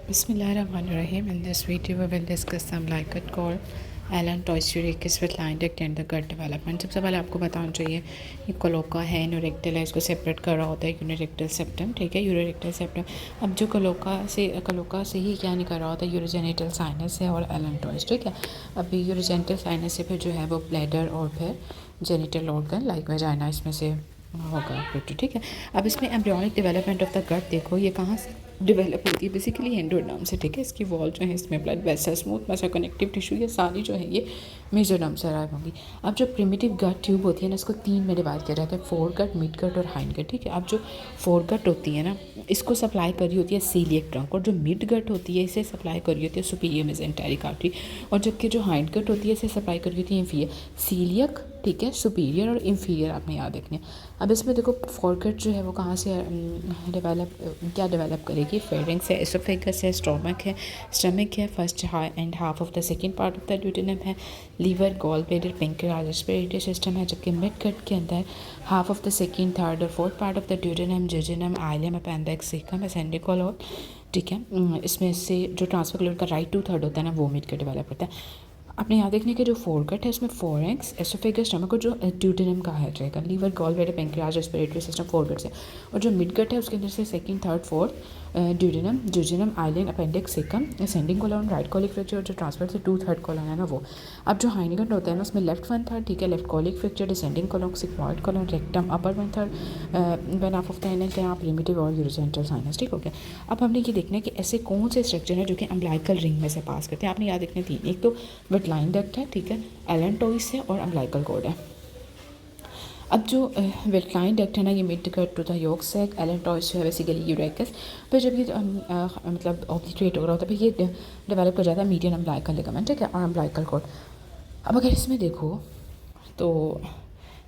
Bismillahirrahmanirrahim. In this video, we will discuss some like-gut called एलन टॉयस्यूरिकस with line duct and the gut development. सबसे पहले आपको बताना चाहिए ये कोलोका है, यूरोरेक्टल है, इसको सेपरेट कर रहा होता है यूरोरेक्टल सेप्टम। ठीक है, यूरोरेक्टल सेप्टम। अब जो कोलोका से ही क्या नहीं कर रहा होता, यूरोजेनिटल साइनस है और एलन टॉयस। ठीक है, अभी यूरोजेनिटल साइनस से फिर जो है वो ब्लैडर और फिर जेनिटल ऑर्गन लाइक वेजाइना इसमें से होगा बेटर। ठीक है, अब इसमें embryonic development of the gut देखो, ये कहाँ से डेवलप होती है, बेसिकली एंडोडर्म से। ठीक है, इसकी वॉल जो है इसमें blood vessel, smooth muscle, connective tissue, ये सारी जो है ये मेसोडर्म से अराइव होंगी। अब जो प्रिमिटिव गट ट्यूब होती है ना, इसको 3 में डिवाइड किया जाता है, फोर गट, मिड गट और हाइंड गट। ठीक है, अब जो फोर गट होती है ना, इसको सप्लाई कर रही होती है सीलियक ट्रंक, और जो मिड गट होती है इसे सप्लाई कर रही होती है सुपीरियर मेसेंटेरिक आर्टरी, और जबकि जो हाइंड गट होती है इसे सप्लाई कर रही होती है इंफीरियर सीलियक। ठीक है, सुपीरियर और इंफीरियर आपने याद रखने। अब इसमें देखो फोरगट जो है वो कहाँ से डेवलप करेगी, फेरिंग्स है, एसोफेगस है, स्टमक है, first and half of the second part of the duodenum है, liver, gall bladder, pancreas, respiratory system है, जबकि मिड गट के अंदर half of the second, third और fourth part of the duodenum, jejunum, ileum, appendix, caecum, ascending colon. ठीक है, इसमें से जो ट्रांसफर क्लोराइड का राइट 2/3 होता है ना, वो मिड गट डेवलप होता है। अपने याद रखने के जो फोरगट है उसमें फोरेंक्स, एसोफेगस, स्टमक और जो ड्यूडेनम का है रहेगा, liver, gall bladder, pancreas, respiratory system foregut से, और जो मिडगट है उसके अंदर से second, third, fourth, duodenum, jejunum, island, appendix, caecum, ascending colon, right colic fracture, जो ट्रांसफर से 2/3 कोलन है ना वो। अब जो हाइंडगट होता है ना उसमें लेफ्ट 1/3, ठीक है, left colic fracture, descending colon, sigmoid colon, rectum, upper 1/3 one half of the anal, यहाँ प्रिमिटिव और यूरोजेनिटल साइनस। ठीक हो गया। अब हमने ये देखना है कि ऐसे कौन से स्ट्रक्चर है जो कि अम्बिलिकल रिंग में से पास करते हैं। आपने याद रखने 3, एक तो विटलाइन डक्ट है, ठीक है, एलन टॉयस है और अम्बिलिकल कॉर्ड है। अब जो विटलाइन डक्ट है ना, ये mid gut to the yolk sac, allantois जो है बेसिकली यूरेकस, फिर जब ये मतलब ऑब्लिटरेट हो रहा होता है फिर ये डेवलप हो जाता है मीडियन अम्बिलिकल लिगामेंट। ठीक है, और अम्बिलिकल कॉर्ड। अब अगर इसमें देखो तो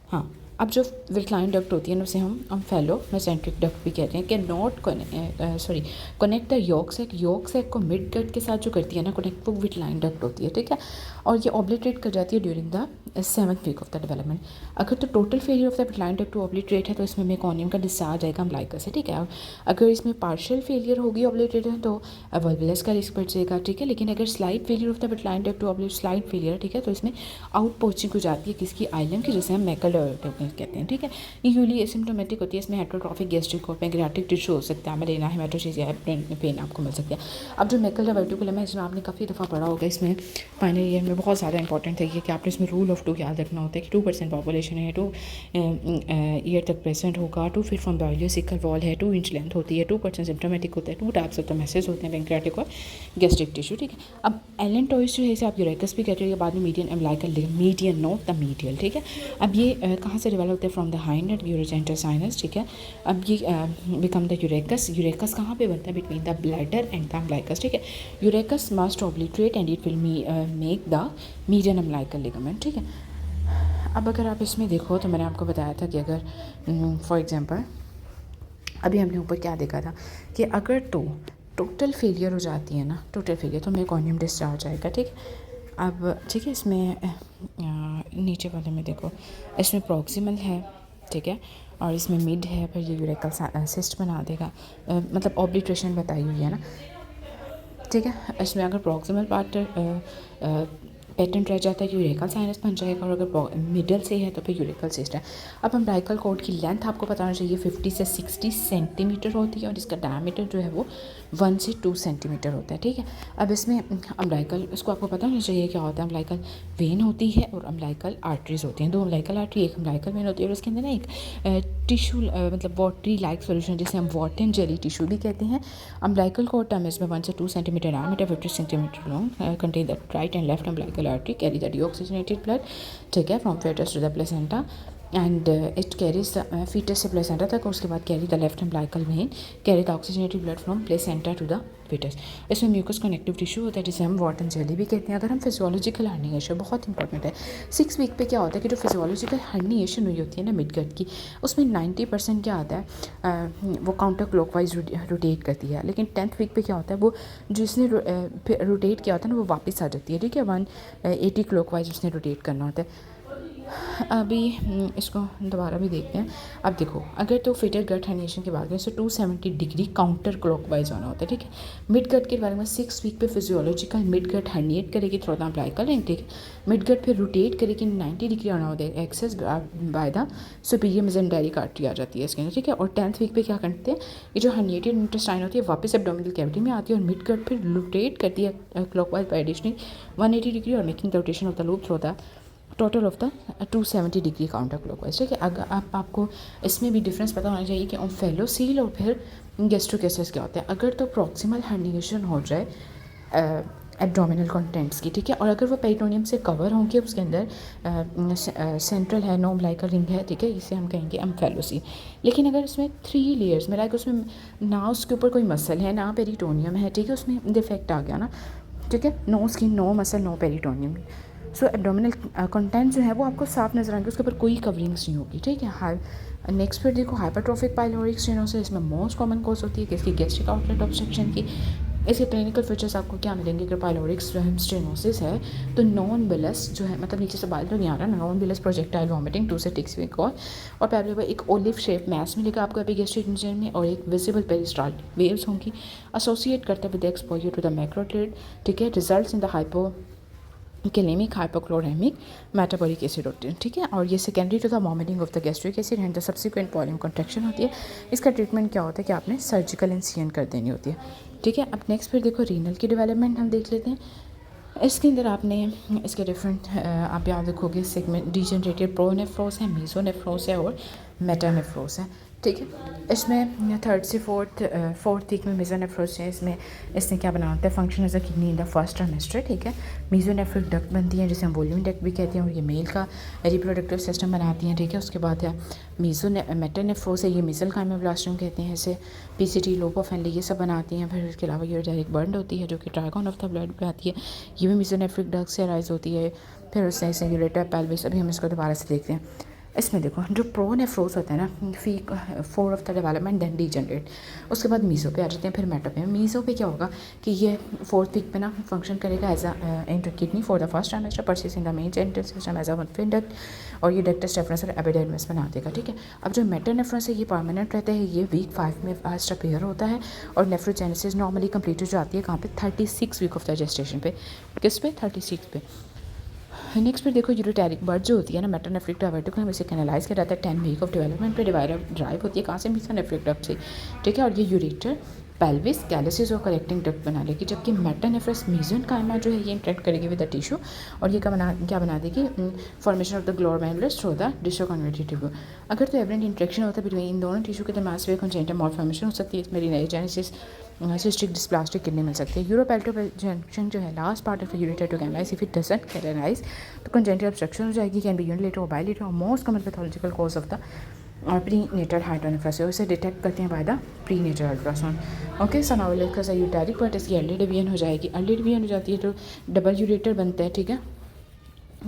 हाँ, अब जो विटलाइन डक्ट होती है ना उसे हम फेलो मेसेंट्रिक डक्ट भी कहते हैं, कि not connect the yolk sac को मिड गट के साथ जो करती है ना कनेक्ट, वो विटलाइन डक्ट होती है। ठीक है, और ये ऑब्लिटरेट कर जाती है during the 7th week of the development. अगर तो total failure of the vitelline duct to obliterate है तो इसमें मेकोनियम का डिस्चार्ज आएगा अम्बिलिकस से। ठीक है, और अगर इसमें पार्शियल फेलियर होगी ऑब्लिटरेट है तो वल्वुलस का रिस्क बढ़ जाएगा। ठीक है, लेकिन अगर slide failure of the vitelline duct to obliterate slide failure है, ठीक है, तो इसमें आउट पोचिंग हो जाती है किसकी, आइलम की, जिसे हम मैकल कहते हैं। ठीक है, ये यूजली एसिम्प्टोमेटिक होती है, इसमें हेट्रोट्रॉफिक गैस्ट्रिक और पैंक्रियाटिक टिश्यू हो सकता है, मलेरिया, हेमाटोसीजिया, पेन आपको मिल सकता है। अब जो मैकल वर्टिकुलम है इसमें आपने काफ़ी दफ़ा पढ़ा होगा, इसमें फाइनल ईयर में बहुत ज़्यादा इंपॉर्टेंट है कि आपने इसमें रूल ऑफ 2 याद रखना होता है कि 2% पॉपुलेशन है, 2 ईयर तक प्रेजेंट होगा, 2 feet from the ileocaecal wall है, 2 इंच लेंथ होती है, 2% सिम्प्टोमेटिक होता है, 2 टाइप्स ऑफ द मैसेज होते हैं, पैंक्रियाटिक और गैस्ट्रिक टिश्यू। ठीक है, अब एलन टॉयस जो है इसे आप यूरेकस भी कहते हैं, बाद में median umbilical, median not the medial. ठीक है, अब ये कहाँ से डेवलप होता है, from the hind and urogenital sinus. ठीक है, अब ये बिकम द यूरेकस कहाँ पे बनता है, between the bladder and the umbilicus. ठीक है, urachus must obliterate and it will make the median umbilical ligament. ठीक है, अब अगर आप इसमें देखो तो मैंने आपको बताया था कि अगर फॉर एग्जांपल अभी हमने ऊपर क्या देखा था कि अगर तो टोटल फेलियर हो जाती है ना, टोटल फेलियर, तो मेकोनियम डिस्चार्ज आएगा। ठीक, अब ठीक है, इसमें नीचे वाले में देखो, इसमें प्रॉक्सिमल है, ठीक है, और इसमें मिड है, फिर ये यूरेकल सिस्ट बना देगा, मतलब ऑब्लिट्रेशन बताई हुई है ना। ठीक है, इसमें अगर प्रॉक्सिमल पार्ट पेटेंट रह जाता है यूरेकल साइनस बन जाएगा, और अगर मिडल से है तो फिर यूरेकल सिस्ट है। अब अम्बिलिकल कॉर्ड की लेंथ आपको बताना चाहिए 50 से 60 सेंटीमीटर होती है, और इसका डायमीटर जो है वो 1 से 2 सेंटीमीटर होता है। ठीक है, अब इसमें अम्बिलिकल, इसको आपको पता होना चाहिए क्या होता है, अम्बिलिकल वेन होती है और अम्बिलिकल आर्टरीज होती हैं, 2 अम्बिलिकल आर्टरी, एक अम्बिलिकल वेन होती है, और उसके अंदर ना एक टिश्यू मतलब वाटरी लाइक सोल्यूशन जिसे हम वाटन जेली टिश्यू भी कहते हैं। अम्बिलिकल कॉर्ड टर्म इसमें 1 से 2 centimetre diameter, 50 centimetre long, contain the right and left umbilical artery carry the deoxygenated blood, ठीक है, from fetus to the placenta, and it carries the fetus से placenta तक, और उसके बाद carry the left umbilical vein, carry the oxygenated blood from placenta to the fetus। इसमें mucus connective tissue होता है जिसे हम वाटन जेली भी कहते हैं। अगर हम फिजियोलॉजिकल हर्निएशन, बहुत इंपॉर्टेंट है, 6 वीक पे क्या होता है कि जो फिजियोलॉजिकल हर्निएशन हुई होती है ना मिडगट की, उसमें 90% क्या आता है, वो काउंटर क्लॉकवाइज रोटेट करती है, लेकिन 10th वीक पे क्या होता है, वो जो इसने रोटेट किया होता है ना वो वापस आ जाती है। ठीक है, 180 क्लॉकवाइज उसने रोटेट करना होता है। अभी इसको दोबारा भी देखते हैं। अब देखो, अगर तो फिटर गट हर्निएशन की बात करें तो 270 डिग्री काउंटर क्लॉकवाइज होना होता है, ठीक है। मिड गट के बारे में 6 वीक पे फिजियोलॉजिकल मिड गट हर्निएट करेगी, थोड़ा अप्लाई कर लेंगे, ठीक है। मिड गट फिर रोटेट करेगी 90 डिग्री होना होता है access by the superior mesenteric artery आ जाती है इसके अंदर, ठीक है। और 10th वीक पे क्या करते हैं, ये जो हर्निएटेड इंटेस्टाइन होती है वापस एब्डोमिनल कैविटी में आती है और मिड गट फिर रोटेट करती है क्लॉकवाइज बाय एडिशनल 180 डिग्री और making the rotation of the loop through the total of the 270 degree counter clockwise, ठीक है। अगर आपको इसमें भी डिफरेंस पता होना चाहिए कि ओम्फेलोसील और फिर गैस्ट्रोकेसिस क्या होता है। अगर तो प्रॉक्सिमल हर्निएशन हो जाए एब्डोमिनल कंटेंट्स की, ठीक है, और अगर वो पेरिटोनियम से कवर होंगे, उसके अंदर सेंट्रल है, नोम लाइक रिंग है, ठीक है, इसे हम कहेंगे ओम्फेलोसील। लेकिन अगर इसमें 3 लेयर्स में लाइक उसमें ना उसके ऊपर कोई मसल है ना पेरिटोनियम है, ठीक है, उसमें डिफेक्ट आ गया ना, ठीक है, no skin no muscle no peritoneum, so abdominal content जो है वो आपको साफ नजर आएंगे, उसके ऊपर कोई कवरिंग्स नहीं होगी, ठीक है। नेक्स्ट फिर देखो हाइपरट्रोफिक पाइलोरिक स्टेनोसिस, इसमें मोस्ट कॉमन कॉज होती है किसकी, गैस्ट्रिक आउटलेट ऑब्स्ट्रक्शन की। इसके क्लिनिकल फीचर्स आपको क्या मिलेंगे, अगर पाइलोरिक स्टेनोसिस है तो नॉन बिलस जो है, मतलब नीचे से बाल तो नहीं आ रहा ना, नॉन बिलस प्रोजेक्टाइल वॉमिटिंग 2 से 6 वीक और पैरेलल एक ओलिव शेप मैस मिलेगा आपको एपिगैस्ट्रिक रीजन में और एक विजिबल पेरिस्टाल्टिक वेव्स होंगी एसोसिएट करते with exposure to the macro trade, ठीक है। Results in the hypokalaemic hypochloraemic metabolic acidosis, ठीक है। और ये secondary to the vomiting of the gastric acid and the subsequent volume contraction होती है। इसका ट्रीटमेंट क्या होता है कि आपने सर्जिकल इंसिजन कर देनी होती है, ठीक है। अब नेक्स्ट फिर देखो रीनल की डेवलपमेंट हम देख लेते हैं। इसके अंदर आपने इसके डिफरेंट आप याद रखोगे सेगमेंट डिजेनरेटेड प्रोनेफ्रोस है, मीजोनेफ्रोस है और मेटानेफ्रोस है, ठीक है। इसमें 3rd से 4th वीक में मीजोनेफ्रोस है, इसने क्या बना होता है, function as a kidney in the first trimester, ठीक है। मीजोनेफ्रिक डक्ट बनती है जिसे हम वॉल्यूम डक्ट भी कहते हैं और ये मेल का रिप्रोडक्टिव सिस्टम बनाती हैं, ठीक है। उसके बाद है मेटानेफ्रोस है, ये मिसल काइमोब्लास्टम कहते हैं इसे, पीसीटी लोब ऑफ एनली ये सब बनाती हैं। फिर इसके अलावा यूरिक बर्न होती है जो कि ट्राइगोन ऑफ द ब्लड पे आती है, ये भी मीजोनेफ्रिक डक्ट से अराइज होती है। फिर उससे यूरेटर पेल्विस, अभी हम इसको दोबारा से देखते हैं। इसमें देखो जो प्रोनेफ्रोस होता है ना, 4 of the development then degenerate, उसके बाद मीज़ो पे आ जाते हैं, फिर मेटो पे। मीज़ो पे क्या होगा कि ये 4th वीक पे ना फंक्शन करेगा as a inter kidney for the first trimester, persist in the main genital system as a fin duct और ये डक्टस डेफरेंस और एपिडर्मिस बना देगा, ठीक है। अब जो मेटानेफ्रॉस है ये परमानेंट रहता है, ये वीक 5 में फर्स्ट अपीयर होता है और नेफ्रोजेनेसिस नॉर्मली कंप्लीट हो जाती है कहाँ पे, 36 वीक ऑफ द जेस्टेशन पे, किस पे, 36 पे। नेक्स्ट फिर देखो यूरोटेरिक बर्ड जो होती है ना, मेटानेफ्रिक डायवर्टिकल, हम इसे कैनलाइज कर रहा था 10 वीक ऑफ डेवलपमेंट पे ड्राइव होती है कहाँ से, मीसोनेफ्रिक डक्ट से, ठीक है। और ये यूरेटर पेल्विस कैलसिस और कलेक्टिंग डक्ट बना लेगी, जबकि मेटानेफ्रस मीजोनकाइमा जो है ये इंटरेक्ट करेगी विद द टिश्यू और ये क्या बना देगी, formation of the glomerulus through the dish converted tissue. अगर तो एवरेंट इंटरेक्शन होता है बिटवीन इन दोनों टिश्यू के दरमियान से कंजेनिटल मॉलफॉर्मेशन हो सकती है, इसमें रीजेनेसिस सिस्टिक डिस्प्लास्टिक किडनी मिल सकती है। यूरोपेल्टो जंक्शन जो है last part of the ureter to canalise, if it doesn't canalise तो कंजेनिटल ऑब्स्ट्रक्शन हो जाएगी, कैन बी यूनिलेटरल और बायलेटरल और most common pathological cause of the prenatal hydronephrosis, इसे डिटेक्ट करते हैं by the prenatal ultrasound. Okay, so now let's discuss ureteric but इसकी early division हो जाएगी, अर्ली डिवीजन हो जाती है तो डबल यूरेटर बनता है, ठीक है,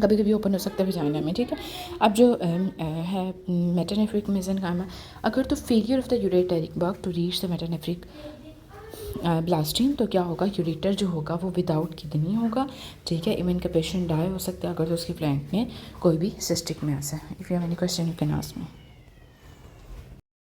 कभी कभी ओपन हो सकता है वजाइना में, ठीक है। अब जो है मेटानेफ्रिक मेसेनकाइमा, अगर तो failure of the ureteric bud to reach the metanephric blastema तो क्या होगा, यूरेटर जो होगा वो विदाउट किडनी होगा, ठीक है। इवन का पेशेंट डाई हो सकता है अगर तो उसकी प्लांट में कोई भी सिस्टिक मैस है। If you have any question you can ask me.